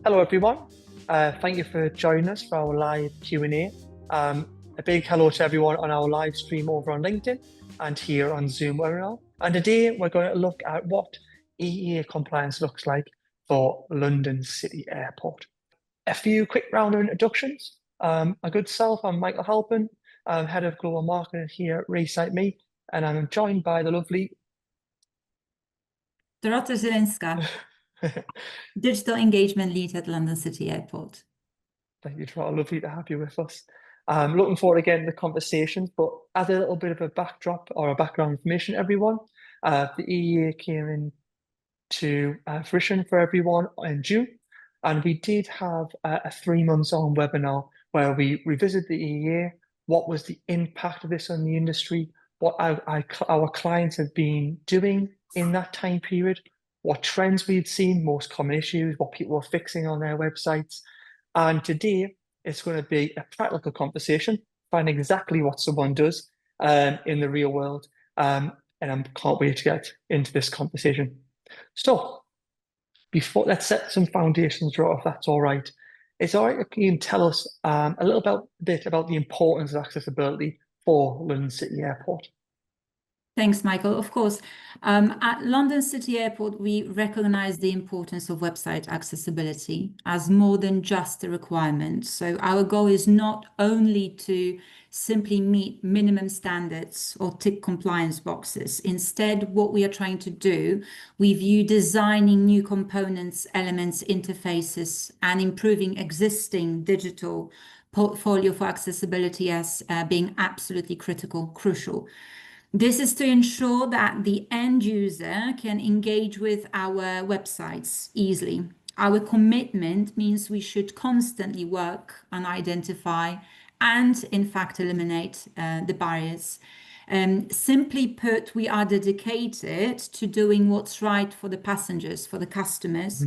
Hello, everyone. Thank you for joining us for our live Q&A. A big hello to everyone on our live stream over on LinkedIn and here on Zoom webinar. And today we're going to look at what EAA compliance looks like for London City Airport. A few quick round of introductions. A good self, I'm Michael Halpin. I'm Head of Global Marketing here at Resite Me, and I'm joined by the lovely Dorota Zielinska, Digital Engagement Lead at London City Airport. Thank you, Trot. Lovely to have you with us. Looking forward again to the conversation, but as a little bit of a backdrop or a background information, everyone, the EEA came into fruition for everyone in June, and we did have a 3 months on webinar where we revisited the EEA, what was the impact of this on the industry, what our clients have been doing in that time period, what trends we'd seen, most common issues, what people were fixing on their websites. And today it's going to be a practical conversation, find exactly what someone does in the real world. And I can't wait to get into this conversation. So let's set some foundations, Ro, if that's all right. It's all right if you can tell us a little bit about the importance of accessibility for London City Airport. Thanks, Michael. Of course, at London City Airport, we recognize the importance of website accessibility as more than just a requirement. So our goal is not only to simply meet minimum standards or tick compliance boxes. Instead, what we are trying to do, we view designing new components, elements, interfaces, and improving existing digital portfolio for accessibility as being absolutely crucial. This is to ensure that the end user can engage with our websites easily. Our commitment means we should constantly work and identify and, in fact, eliminate the barriers. Simply put, we are dedicated to doing what's right for the passengers, for the customers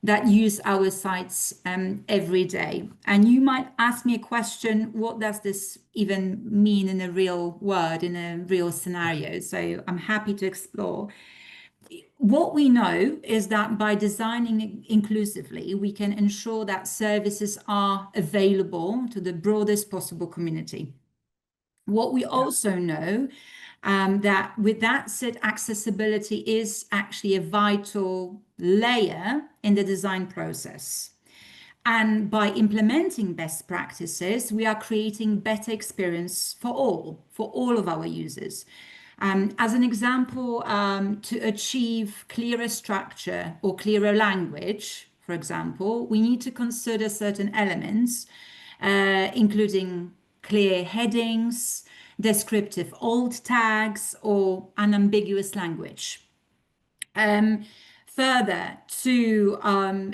that use our sites every day. And you might ask me a question, what does this even mean in a real world, in a real scenario? So I'm happy to explore. What we know is that by designing inclusively, we can ensure that services are available to the broadest possible community. What we also know that with that said, accessibility is actually a vital layer in the design process. And by implementing best practices, we are creating better experience for all of our users. As an example, to achieve clearer structure or clearer language, for example, we need to consider certain elements, including clear headings, descriptive alt tags, or unambiguous language. Further, to,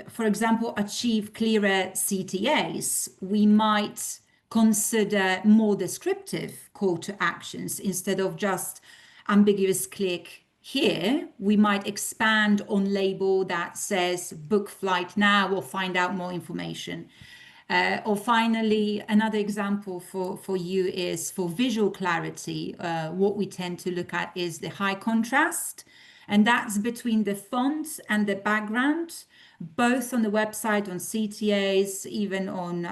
for example, achieve clearer CTAs, we might consider more descriptive call to actions instead of just ambiguous click here. We might expand on label that says book flight now or find out more information. Or finally, another example for you is for visual clarity. What we tend to look at is the high contrast, and that's between the font and the background, both on the website, on CTAs, even on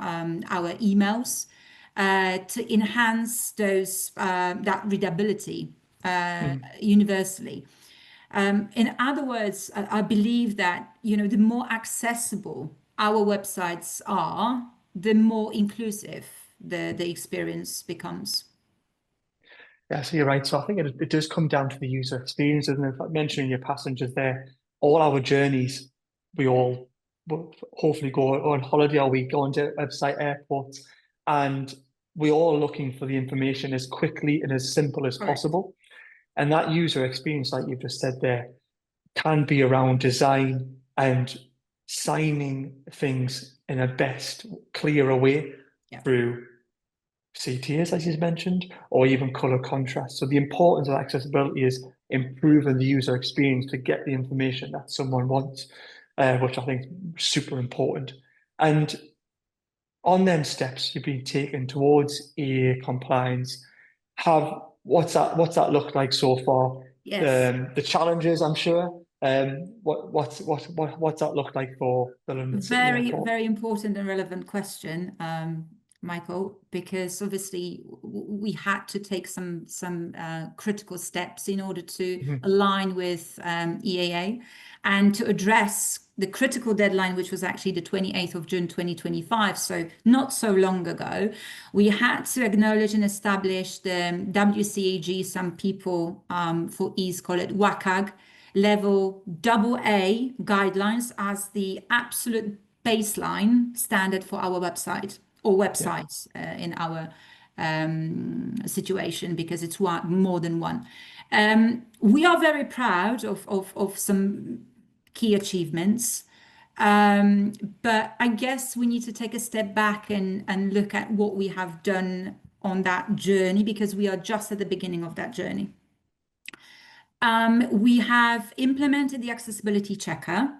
our emails, to enhance that readability universally. In other words, I believe that the more accessible our websites are, the more inclusive the experience becomes. Yeah, so you're right. So I think it does come down to the user experience, doesn't it? Like mentioning your passengers there, all our journeys, we all will hopefully go on holiday or we go onto website airports, and we're all looking for the information as quickly and as simple as possible. And that user experience, like you've just said there, can be around design and signing things in a best, clearer way through CTAs, as you mentioned, or even color contrast. So the importance of accessibility is improving the user experience to get the information that someone wants, which I think is super important. And on them steps you've been taken towards EAA compliance, what's that looked like so far? Yes. The challenges, I'm sure, What's that look like for the London City Very, Airport? very important and relevant question, Michael, because obviously we had to take some critical steps in order to Mhm. align with EAA and to address the critical deadline, which was actually the 28th of June 2025, so not so long ago. We had to acknowledge and establish the WCAG, some people for ease call it WCAG, level AA guidelines as the absolute baseline standard for our website or Yeah. websites in our situation because it's more than one. We are very proud of some key achievements. But I guess we need to take a step back and look at what we have done on that journey because we are just at the beginning of that journey. We have implemented the accessibility checker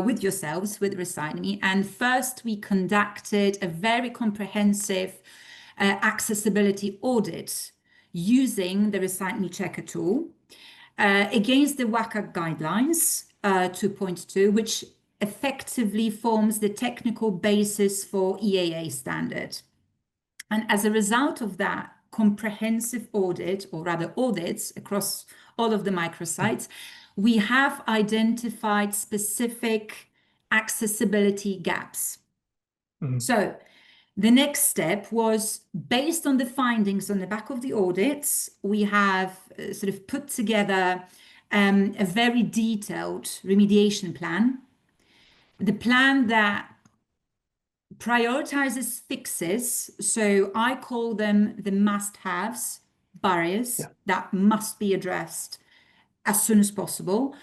with yourselves, with ReciteMe, and first we conducted a very comprehensive accessibility audit using the ReciteMe checker tool against the WCAG guidelines 2.2, which effectively forms the technical basis for EAA standard. And as a result of that comprehensive audit, or rather audits across all of the microsites, we have identified specific accessibility gaps. Mhm. So the next step was based on the findings on the back of the audits, we have sort of put together a very detailed remediation plan. The plan that prioritizes fixes. So I call them the must-haves, barriers Yeah. that must be addressed as soon as possible.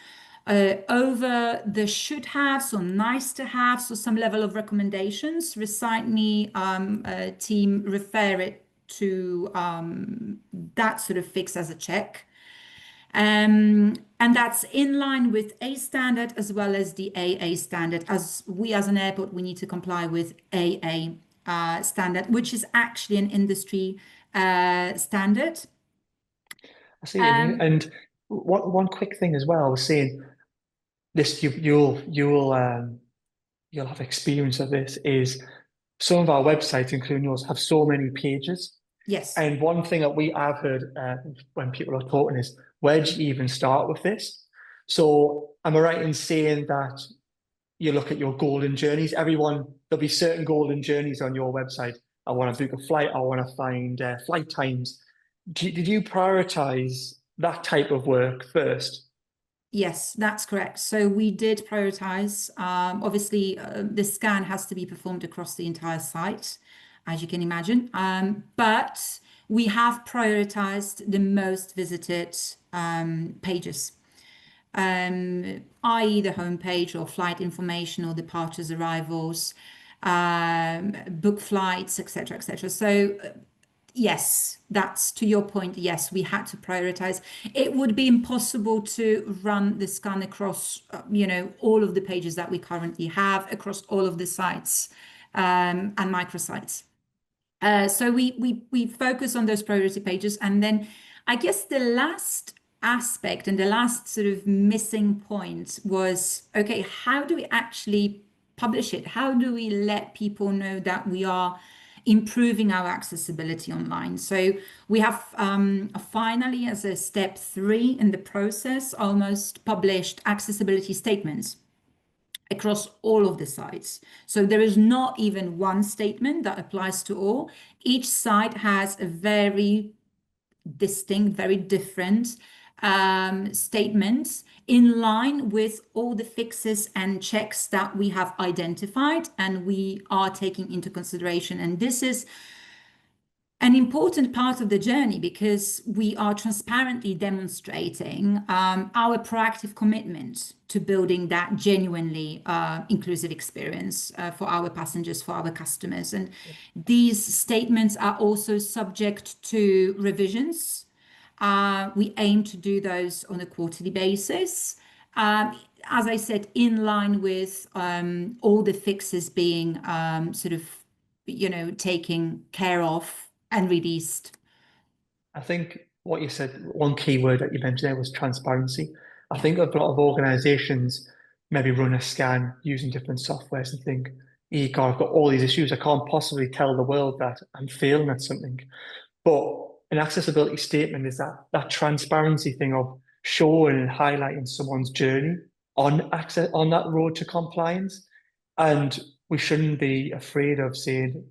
Over the should-haves or nice-to-haves or some level of recommendations, ReciteMe team refer it to that sort of fix as a check. And that's in line with A standard as well as the AA standard. As we as an airport, we need to comply with AA standard, which is actually an industry standard. I see what you mean. Um, And one quick thing as well, I was saying this, you'll have experience of this, is some of our websites, including yours, have so many pages. yes. And one thing that I've heard when people are talking is, where do you even start with this? So am I right in saying that you look at your golden journeys? There'll be certain golden journeys on your website. I want to book a flight. I want to find flight times. Did you prioritize that type of work first? Yes, that's correct. So we did prioritize. Obviously, the scan has to be performed across the entire site, as you can imagine. But we have prioritized the most visited pages, i.e., the homepage or flight information or departures, arrivals, book flights, etc., etc. So yes, that's to your point. Yes, we had to prioritize. It would be impossible to run the scan across, all of the pages that we currently have across all of the sites and microsites. So we focus on those priority pages, and then I guess the last aspect and the last sort of missing point was, okay, how do we actually publish it? How do we let people know that we are improving our accessibility online? So we have finally, as a step 3 in the process, almost published accessibility statements across all of the sites. So there is not even one statement that applies to all. Each site has a very distinct, very different statements in line with all the fixes and checks that we have identified and we are taking into consideration. And this is an important part of the journey because we are transparently demonstrating our proactive commitment to building that genuinely inclusive experience for our passengers, for our customers. And these statements are also subject to revisions. We aim to do those on a quarterly basis. As I said, in line with all the fixes being taken care of and released. I think what you said, one key word that you mentioned there was transparency. I think a lot of organizations maybe run a scan using different softwares and think, "Hey, God, I've got all these issues. I can't possibly tell the world that I'm failing at something." But an accessibility statement is that transparency thing of showing and highlighting someone's journey on access on that road to compliance. And we shouldn't be afraid of saying,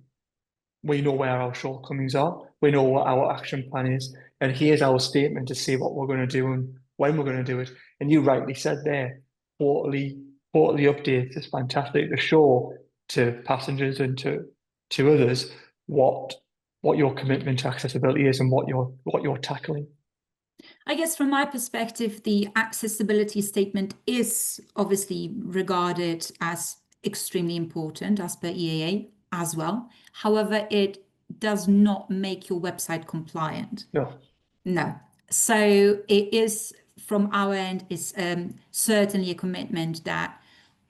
we know where our shortcomings are, we know what our action plan is, and here's our statement to say what we're going to do and when we're going to do it. And you rightly said there, quarterly quarterly updates is fantastic to show to passengers and to others what your commitment to accessibility is and what you're tackling. I guess from my perspective, the accessibility statement is obviously regarded as extremely important as per EAA as well. However, it does not make your website compliant. No. No. So it is from our end is certainly a commitment that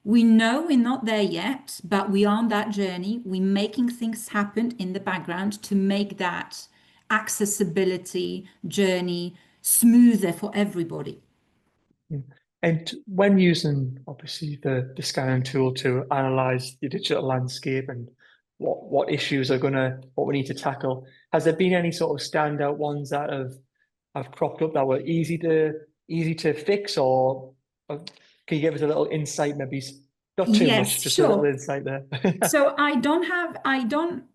we know we're not there yet, but we are on that journey. We're making things happen in the background to make that accessibility journey smoother for everybody. And when using obviously the scanning tool to analyze the digital landscape and what issues are what we need to tackle, has there been any sort of standout ones that have cropped up that were easy to fix, or can you give us a little insight, maybe not too much, Yes, just a little sure. insight there? So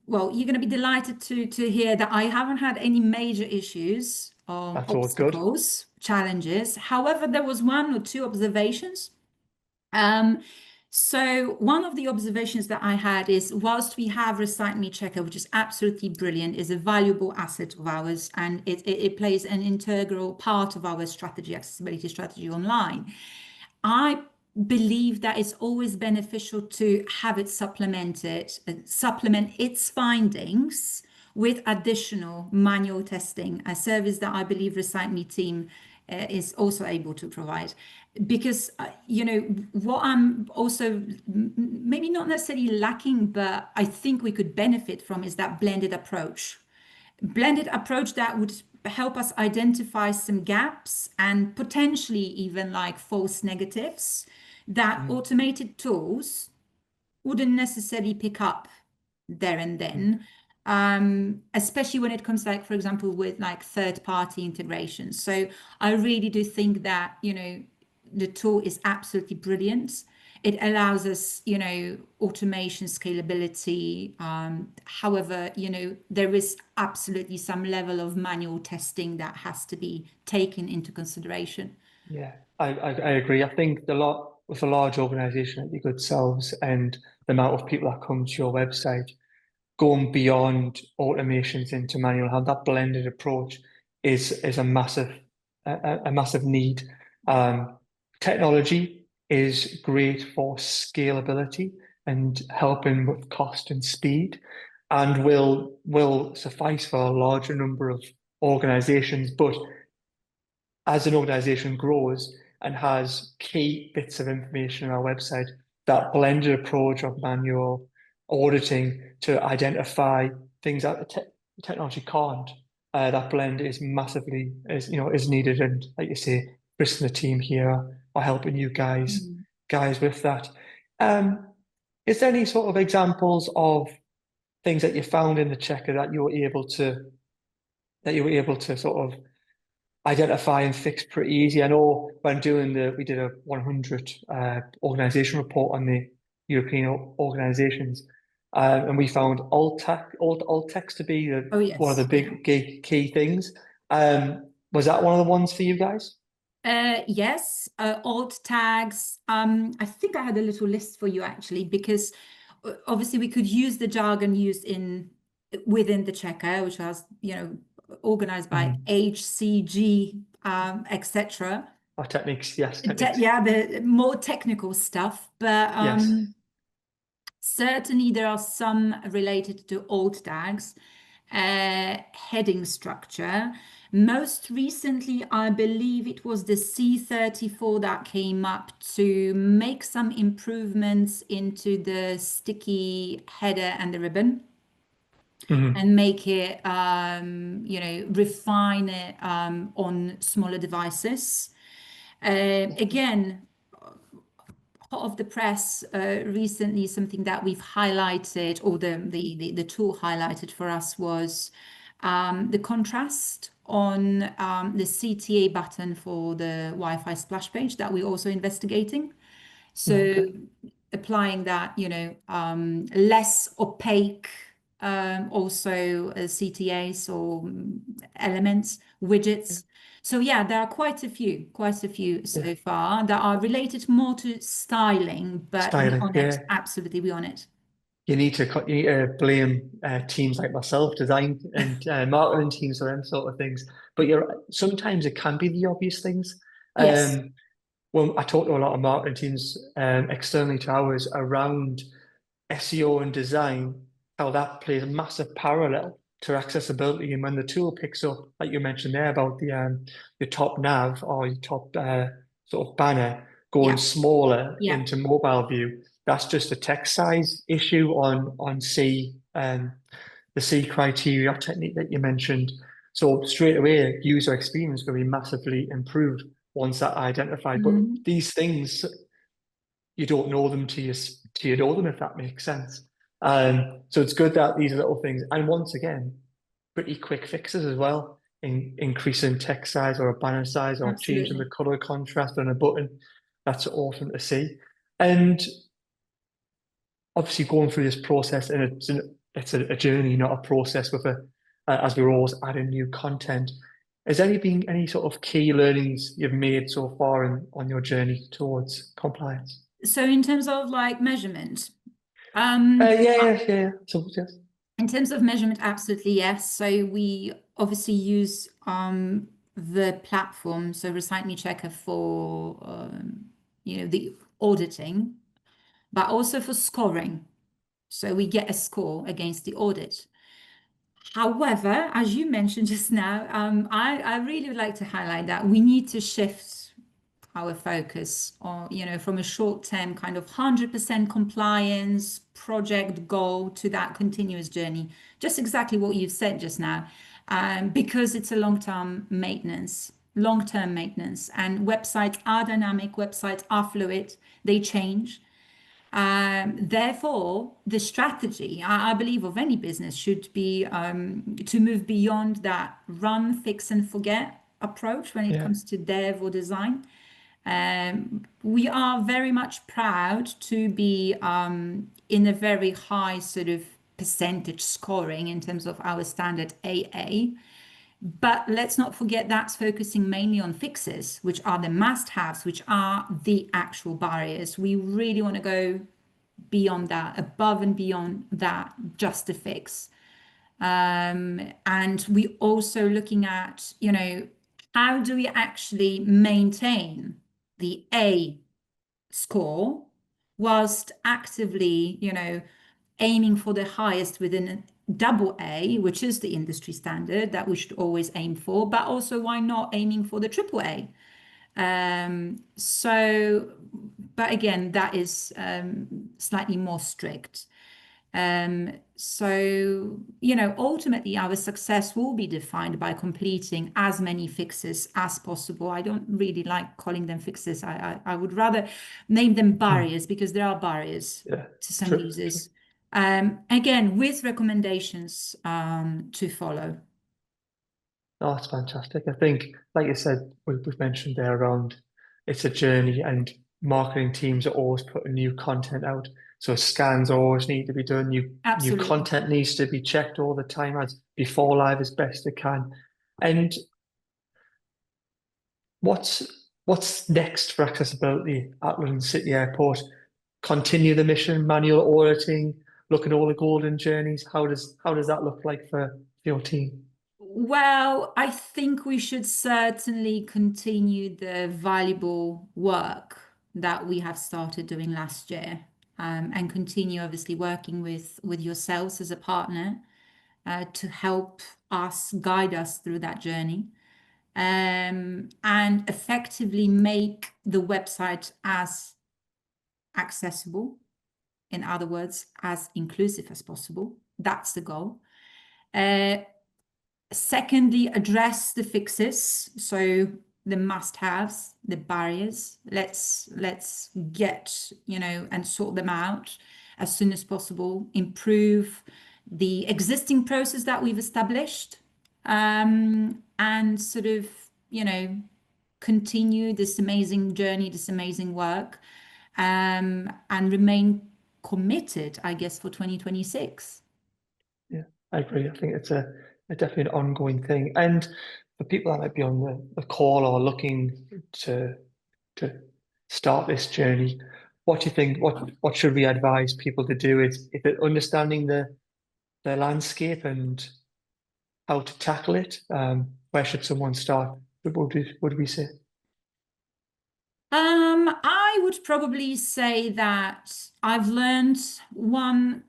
well, you're going to be delighted to hear that I haven't had any major issues or That's always good. obstacles, challenges. However, there was one or two observations. Um, so one of the observations that I had is whilst we have Recite Me Checker, which is absolutely brilliant, is a valuable asset of ours, and it plays an integral part of our strategy, accessibility strategy online. I believe that it's always beneficial to have it supplemented, supplement its findings with additional manual testing, a service that I believe Recite Me team is also able to provide. Because, what I'm also maybe not necessarily lacking, but I think we could benefit from is that blended approach that would help us identify some gaps and potentially even like false negatives that Mm, automated tools wouldn't necessarily pick up there and mm. then, especially when it comes like, for example, with like third-party integrations. So I really do think that, the tool is absolutely brilliant. It allows us, automation, scalability. However, there is absolutely some level of manual testing that has to be taken into consideration. Yeah, I agree. I think with a large organization like your good selves and the amount of people that come to your website, going beyond automations into manual hand, that blended approach is a massive need. Technology is great for scalability and helping with cost and speed, and will suffice for a larger number of organizations. But as an organization grows and has key bits of information on our website, that blended approach of manual auditing to identify things that the technology can't, that blend is massively is needed. And like you say, Chris and the team here are helping you guys with that. Um, is there any sort of examples of things that you found in the checker that you were able to sort of identify and fix pretty easy? I know when we did a 100 organization report on the European organizations, and we found alt text to be Oh, one of the yes. big key things. Was that one of the ones for you guys? Yes, alt tags. I think I had a little list for you actually, because obviously we could use the jargon used within the checker, which was, organized by Mhm. HCG, etc. Oh, techniques, yes, techniques, Yeah, the more technical stuff, but yes. certainly there are some related to alt tags, heading structure. Most recently, I believe it was the C34 that came up to make some improvements into the sticky header and the ribbon Mhm. and make it, refine it on smaller devices. Again, hot of the press recently, something that we've highlighted, or the tool highlighted for us, was the contrast on the CTA button for the Wi-Fi splash page that we're also investigating. So Okay. applying that, less opaque, also CTAs or elements, widgets. So yeah, there are quite a few so Yeah. far that are related more to styling, but we Styling. on it, Yeah. absolutely we on it. You need to blame teams like myself, design and marketing teams for them sort of things. But sometimes it can be the obvious things. Yes. Um, well, I talk to a lot of marketing teams externally to ours around SEO and design, how that plays a massive parallel to accessibility. And when the tool picks up, like you mentioned there about the top nav or your top sort of banner going Yeah. smaller Yeah. into mobile view, that's just a text size issue on C, the C criteria technique that you mentioned. So straight away, user experience will be massively improved once that identified. But Mhm. these things, you don't know them till you know them, if that makes sense. So it's good that these little things, and once again, pretty quick fixes as well, in increasing text size or a banner size or changing the Absolutely. color contrast on a button. That's awesome to see. And obviously going through this process, and it's a journey, not a process with as we're always adding new content. Has there been any sort of key learnings you've made so far on your journey towards compliance? So in terms of like measurement, Yeah. So yes, in terms of measurement, absolutely yes. So we obviously use the platform, so Recite Me Checker for the auditing, but also for scoring. So we get a score against the audit. However, as you mentioned just now, I really would like to highlight that we need to shift our focus on, from a short-term kind of 100% compliance project goal to that continuous journey. Just exactly what you've said just now, because it's a long-term maintenance, and websites are dynamic, websites are fluid, they change. Therefore, the strategy, I believe, of any business should be to move beyond that run, fix, and forget approach when it yeah, comes to dev or design. We are very much proud to be in a very high sort of percentage scoring in terms of our standard AA. But let's not forget that's focusing mainly on fixes, which are the must-haves, which are the actual barriers. We really want to go beyond that, above and beyond that, just a fix. And we also looking at, how do we actually maintain the A score whilst actively, aiming for the highest within double A, which is the industry standard that we should always aim for, but also why not aiming for the triple A? But again, that is slightly more strict. Ultimately, our success will be defined by completing as many fixes as possible. I don't really like calling them fixes. I would rather name them mm, barriers, because there are barriers yeah. to some True. users. Again, with recommendations to follow. Oh, that's fantastic. I think, like you said, we've mentioned there around it's a journey, and marketing teams are always putting new content out. So scans always need to be done. New Absolutely. content needs to be checked all the time as before live as best it can. And what's next for accessibility at London City Airport? Continue the mission, manual auditing, look at all the golden journeys. How does that look like for your team? Well, I think we should certainly continue the valuable work that we have started doing last year, and continue obviously working with yourselves as a partner to help us guide us through that journey, and effectively make the website as accessible, in other words, as inclusive as possible. That's the goal. Uh, Secondly, address the fixes. So the must-haves, the barriers. Let's get, and sort them out as soon as possible, improve the existing process that we've established, and sort of, continue this amazing journey, this amazing work, and remain committed, I guess, for 2026. Yeah, I agree. I think it's a definitely an ongoing thing. And for people that might be on the call or looking to start this journey, what do you think? What should we advise people to do? Is it understanding the landscape and how to tackle it? Where should someone start? Would we say? I would probably say that I've learned one,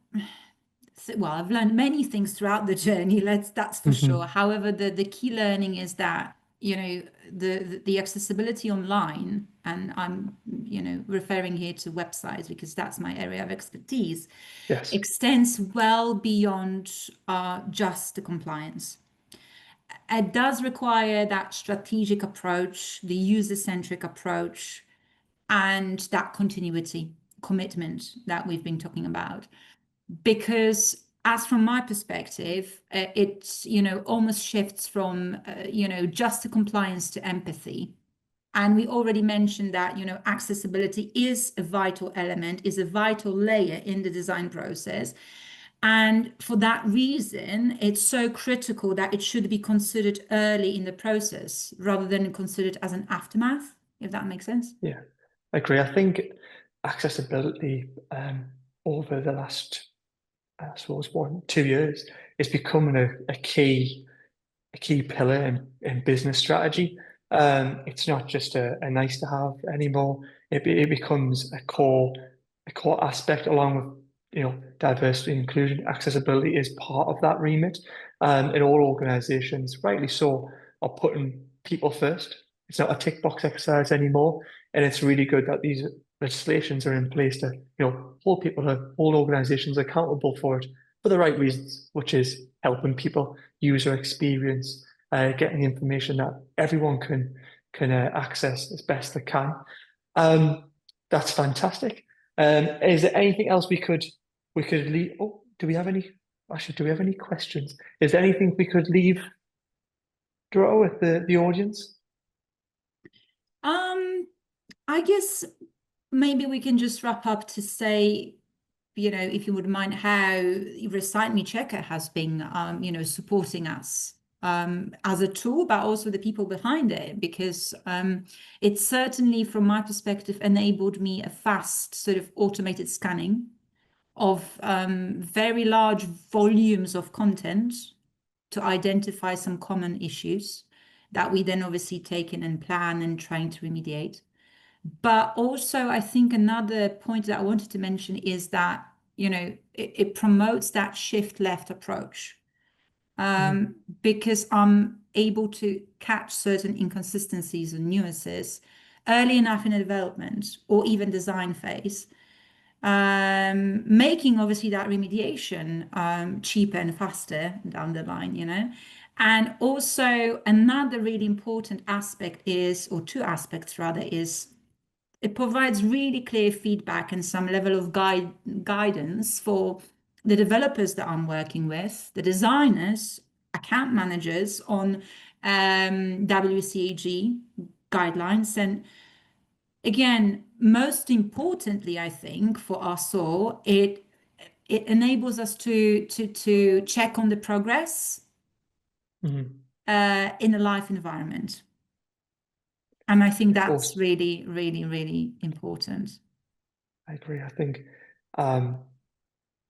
well, I've learned many things throughout the journey, that's for sure. Hmm. However, the key learning is that, the accessibility online, and I'm, referring here to websites because that's my area of expertise, Yes. extends well beyond just the compliance. It does require that strategic approach, the user-centric approach, and that continuity commitment that we've been talking about. Because as from my perspective, it almost shifts from just the compliance to empathy. And we already mentioned that accessibility is a vital element, is a vital layer in the design process. And for that reason, it's so critical that it should be considered early in the process rather than considered as an aftermath, if that makes sense. Yeah, I agree. I think accessibility over the last, I suppose, 1, 2 years is becoming a key pillar in business strategy. It's not just a nice to have anymore. It becomes a core aspect along with diversity and inclusion. Accessibility is part of that remit. And all organizations, rightly so, are putting people first. It's not a tick box exercise anymore. And it's really good that these legislations are in place to, hold organizations accountable for it for the right reasons, which is helping people, user experience, getting the information that everyone can access as best they can. Um, that's fantastic. Is there anything else we could leave? Oh, do we have any? Actually, do we have any questions? Is there anything we could leave, draw with the audience? Um, I guess maybe we can just wrap up to say, if you wouldn't mind, how Recite Me Checker has been, supporting us as a tool, but also the people behind it, because it certainly, from my perspective, enabled me a fast sort of automated scanning of very large volumes of content to identify some common issues that we then obviously take in and plan and trying to remediate. But also, I think another point that I wanted to mention is that, it promotes that shift left approach, Mhm. because I'm able to catch certain inconsistencies and nuances early enough in the development or even design phase, making obviously that remediation cheaper and faster down the line, And also another really important aspect is, or two aspects rather, is it provides really clear feedback and some level of guidance for the developers that I'm working with, the designers, account managers on WCAG guidelines. And again, most importantly, I think for us all, it enables us to check on the progress Mhm. in a live environment. And I think Of that's course, really, really, really important. I agree. I think um,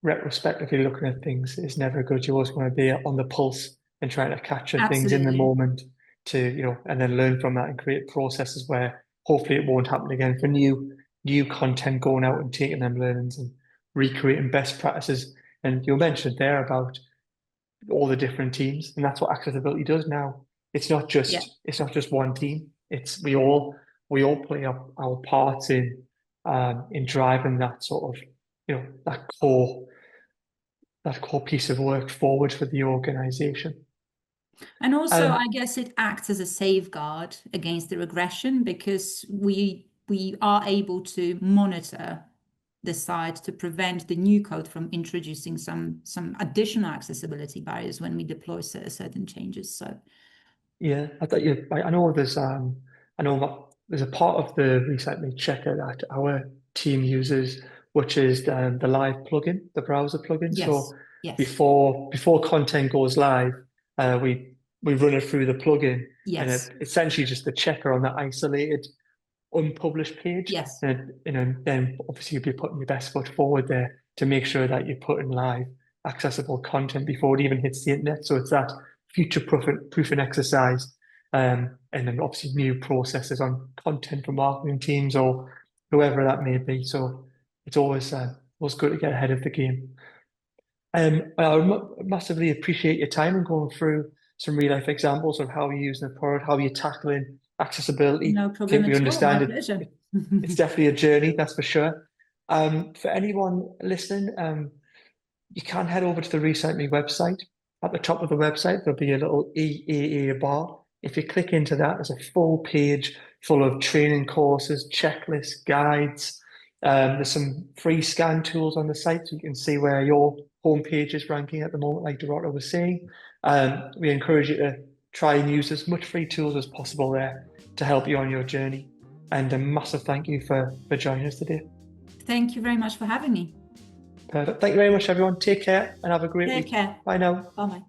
retrospectively looking at things is never good. You always want to be on the pulse and trying to capture things in the Absolutely. moment to, and then learn from that and create processes where hopefully it won't happen again for new content going out and taking them learnings and recreating best practices. And you mentioned there about all the different teams, and that's what accessibility does now. Yeah. It's not just one team. It's we all play our parts in driving that sort of that core piece of work forward for the organization. And also, Um, I guess it acts as a safeguard against the regression because we are able to monitor the site to prevent the new code from introducing some additional accessibility barriers when we deploy certain changes. So Yeah, I know there's a part of the Recycling Checker that our team uses, which is the live plugin, the browser plugin. yes, So yes, before content goes live, we run it through the plugin, and yes, it essentially just the checker on that isolated unpublished page. yes, And then obviously you'll be putting your best foot forward there to make sure that you're putting live accessible content before it even hits the internet. So it's that future proofing exercise. And then obviously new processes on content for marketing teams or whoever that may be. So it's always good to get ahead of the game. I massively appreciate your time and going through some real life examples of how you're using the product, how you're tackling accessibility. no I think problem we at all. My understand it. pleasure. It's definitely a journey, that's for sure. For anyone listening, you can head over to the Recycle Me website. At the top of the website, there'll be a little EAA bar. If you click into that, there's a full page full of training courses, checklists, guides. There's some free scan tools on the site so you can see where your homepage is ranking at the moment, like Dorota was saying. We encourage you to try and use as much free tools as possible there to help you on your journey. And a massive thank you for joining us today. Thank you very much for having me. Perfect. Thank you very much, everyone. Take care and have a great Take week. care. Bye now. Bye bye.